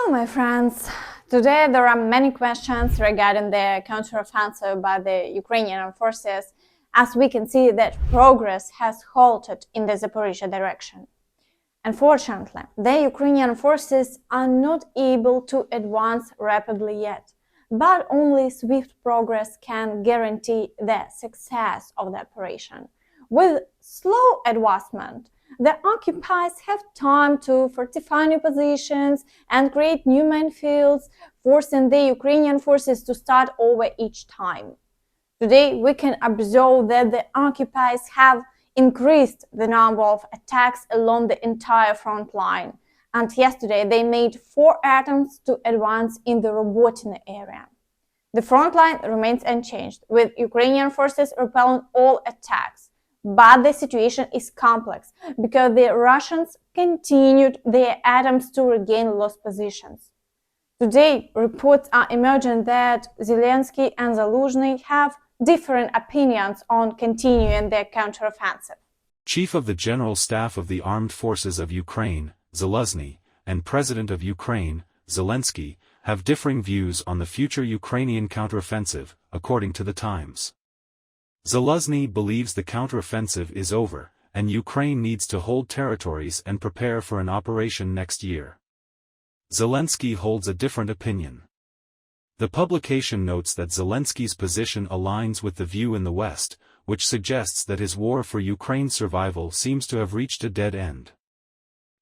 So, my friends, today there are many questions regarding the counteroffensive by the Ukrainian forces, as we can see that progress has halted in the Zaporizhia direction. Unfortunately, the Ukrainian forces are not able to advance rapidly yet, but only swift progress can guarantee the success of the operation. With slow advancement, the occupiers have time to fortify new positions and create new minefields, forcing the Ukrainian forces to start over each time. Today, we can observe that the occupiers have increased the number of attacks along the entire front line, and yesterday they made 4 attempts to advance in the Robotyne area. The front line remains unchanged, with Ukrainian forces repelling all attacks. But the situation is complex because the Russians continued their attempts to regain lost positions. Today, reports are emerging that Zelensky and Zaluzhny have different opinions on continuing their counteroffensive. Chief of the General Staff of the Armed Forces of Ukraine, Zaluzhny, and President of Ukraine, Zelensky, have differing views on the future Ukrainian counteroffensive, according to the Times. Zaluzhny believes the counteroffensive is over, and Ukraine needs to hold territories and prepare for an operation next year. Zelensky holds a different opinion. The publication notes that Zelensky's position aligns with the view in the West, which suggests that his war for Ukraine's survival seems to have reached a dead end.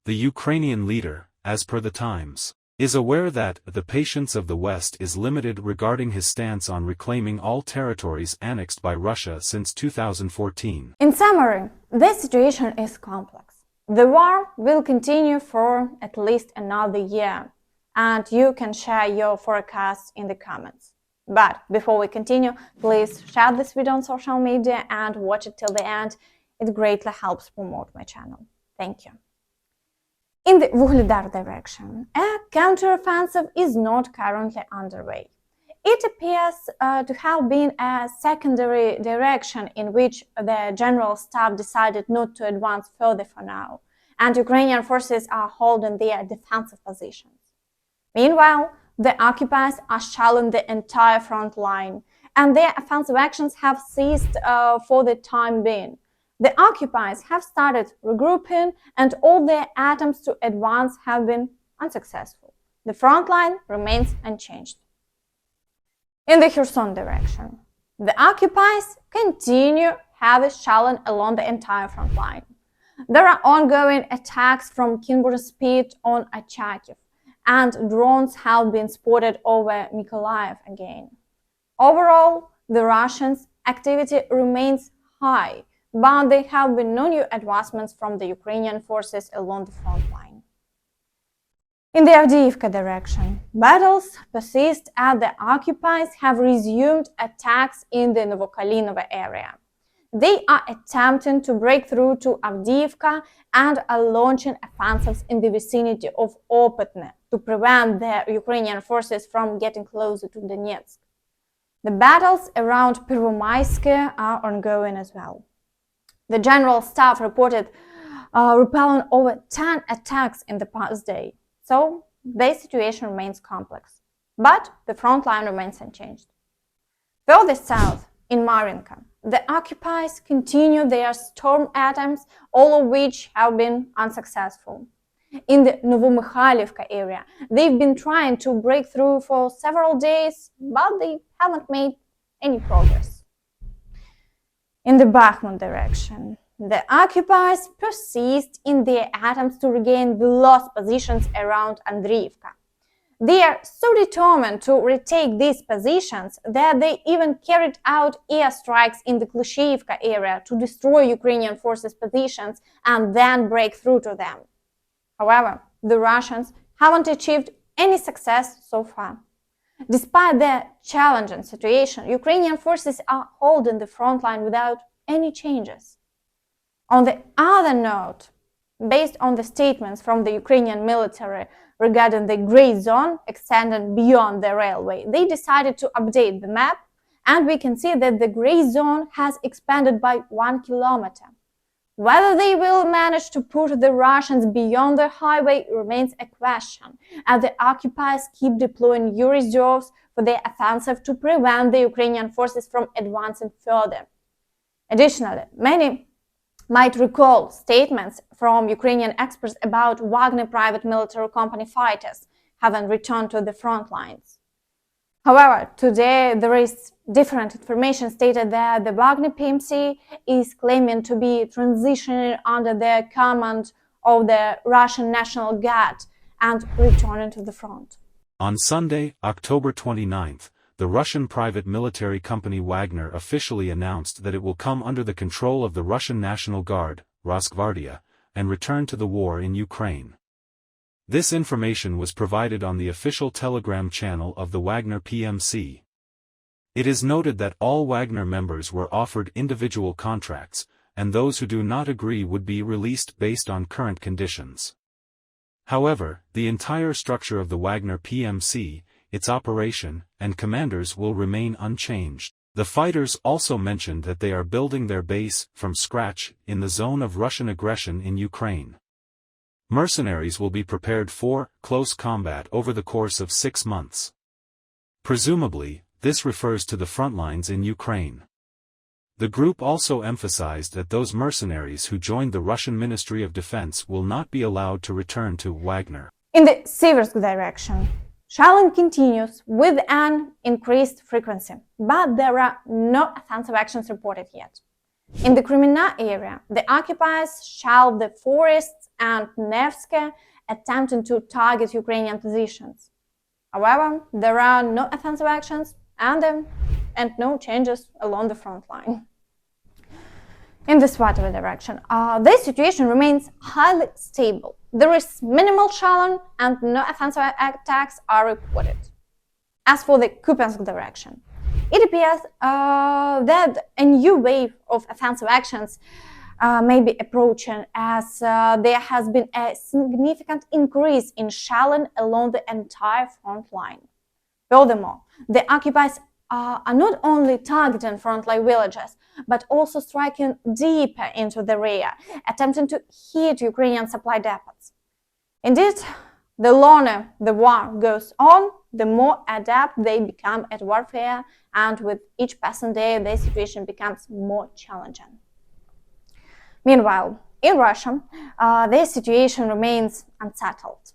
The Ukrainian leader, as per the Times, is aware that the patience of the West is limited regarding his stance on reclaiming all territories annexed by Russia since 2014. In summary, the situation is complex. The war will continue for at least another year, and you can share your forecasts in the comments. But before we continue, please share this video on social media and watch it till the end. It greatly helps promote my channel. Thank you. In the Vuhledar direction, a counteroffensive is not currently underway. It appears to have been a secondary direction in which the General Staff decided not to advance further for now, and Ukrainian forces are holding their defensive positions. Meanwhile, the occupiers are shelling the entire front line, and their offensive actions have ceased for the time being. The occupiers have started regrouping, and all their attempts to advance have been unsuccessful. The front line remains unchanged. In the Kherson direction, the occupiers continue heavy shelling along the entire front line. There are ongoing attacks from Kinburn Spit on Occupiers, and drones have been spotted over Mykolaiv again. Overall, the Russians' activity remains high, but there have been no new advancements from the Ukrainian forces along the front line. In the Avdiivka direction, battles persist as the occupiers have resumed attacks in the Novokalinovo area. They are attempting to break through to Avdiivka and are launching offensives in the vicinity of Opytne to prevent the Ukrainian forces from getting closer to Donetsk. The battles around Pervomaiske are ongoing as well. The General Staff reported repelling over 10 attacks in the past day, so the situation remains complex. But the front line remains unchanged. Further south, in Marinka, the occupiers continue their storm attempts, all of which have been unsuccessful. In the Novomykhailivka area, they've been trying to break through for several days, but they haven't made any progress. In the Bakhmut direction, the occupiers persist in their attempts to regain the lost positions around Avdiivka. They are so determined to retake these positions that they even carried out airstrikes in the Klyschivka area to destroy Ukrainian forces' positions and then break through to them. However, the Russians haven't achieved any success so far. Despite the challenging situation, Ukrainian forces are holding the front line without any changes. On the other note, based on the statements from the Ukrainian military regarding the gray zone extending beyond the railway, they decided to update the map, and we can see that the gray zone has expanded by 1 kilometer. Whether they will manage to push the Russians beyond the highway remains a question, as the occupiers keep deploying new reserves for their offensive to prevent the Ukrainian forces from advancing further. Additionally, many might recall statements from Ukrainian experts about Wagner private military company fighters having returned to the front lines. However, today there is different information stated that the Wagner PMC is claiming to be transitioning under the command of the Russian National Guard and returning to the front. On Sunday, October 29th, the Russian private military company Wagner officially announced that it will come under the control of the Russian National Guard, Rosgvardia, and return to the war in Ukraine. This information was provided on the official Telegram channel of the Wagner PMC. It is noted that all Wagner members were offered individual contracts, and those who do not agree would be released based on current conditions. However, the entire structure of the Wagner PMC, its operation, and commanders will remain unchanged. The fighters also mentioned that they are building their base from scratch in the zone of Russian aggression in Ukraine. Mercenaries will be prepared for close combat over the course of 6 months. Presumably, this refers to the front lines in Ukraine. The group also emphasized that those mercenaries who joined the Russian Ministry of Defense will not be allowed to return to Wagner. In the Siversk direction, shelling continues with an increased frequency, but there are no offensive actions reported yet. In the Kremina area, the occupiers shelled the forests and Nevsky, attempting to target Ukrainian positions. However, there are no offensive actions and no changes along the front line. In the Svatove direction, the situation remains highly stable. There is minimal shelling and no offensive attacks are reported. As for the Kupiansk direction, it appears that a new wave of offensive actions may be approaching, as there has been a significant increase in shelling along the entire front line. Furthermore, the occupiers are not only targeting frontline villages, but also striking deeper into the rear, attempting to hit Ukrainian supply depots. Indeed, the longer the war goes on, the more adept they become at warfare, and with each passing day, the situation becomes more challenging. Meanwhile, in Russia, the situation remains unsettled.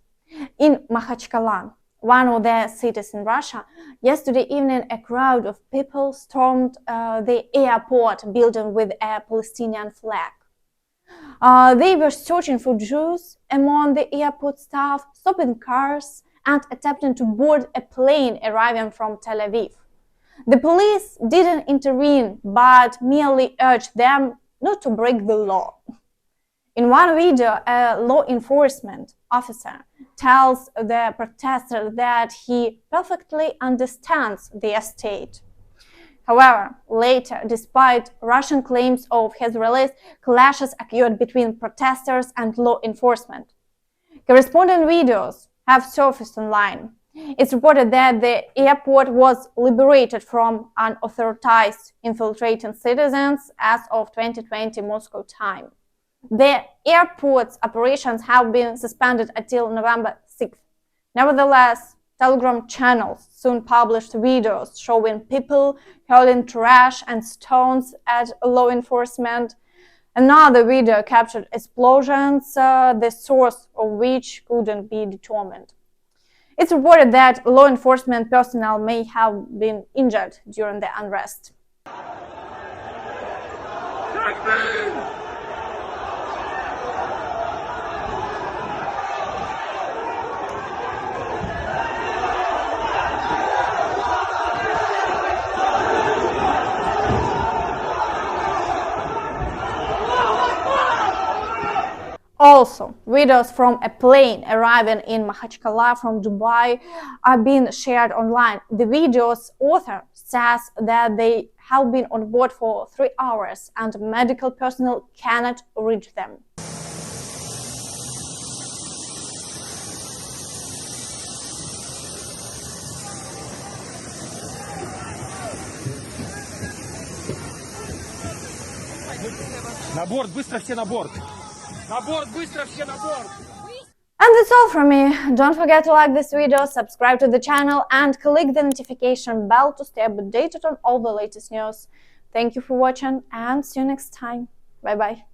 In Mahachkala, one of the cities in Russia, yesterday evening a crowd of people stormed the airport building with a Palestinian flag. They were searching for Jews among the airport staff, stopping cars and attempting to board a plane arriving from Tel Aviv. The police didn't intervene, but merely urged them not to break the law. In one video, a law enforcement officer tells the protesters that he perfectly understands their state. However, later, despite Russian claims of his release, clashes occurred between protesters and law enforcement. Corresponding videos have surfaced online. It's reported that the airport was liberated from unauthorized infiltrating citizens as of 2020 Moscow time. The airport's operations have been suspended until November 6th. Nevertheless, Telegram channels soon published videos showing people hurling trash and stones at law enforcement. Another video captured explosions, the source of which couldn't be determined. It's reported that law enforcement personnel may have been injured during the unrest. Also, videos from a plane arriving in Mahachkala from Dubai are being shared online. The video's author says that they have been on board for 3 hours and medical personnel cannot reach them. На борт, быстро все на борт! На борт, быстро все на борт! And that's all from me. Don't forget to like this video, subscribe to the channel, and click the notification bell to stay updated on all the latest news. Thank you for watching, and see you next time. Bye bye.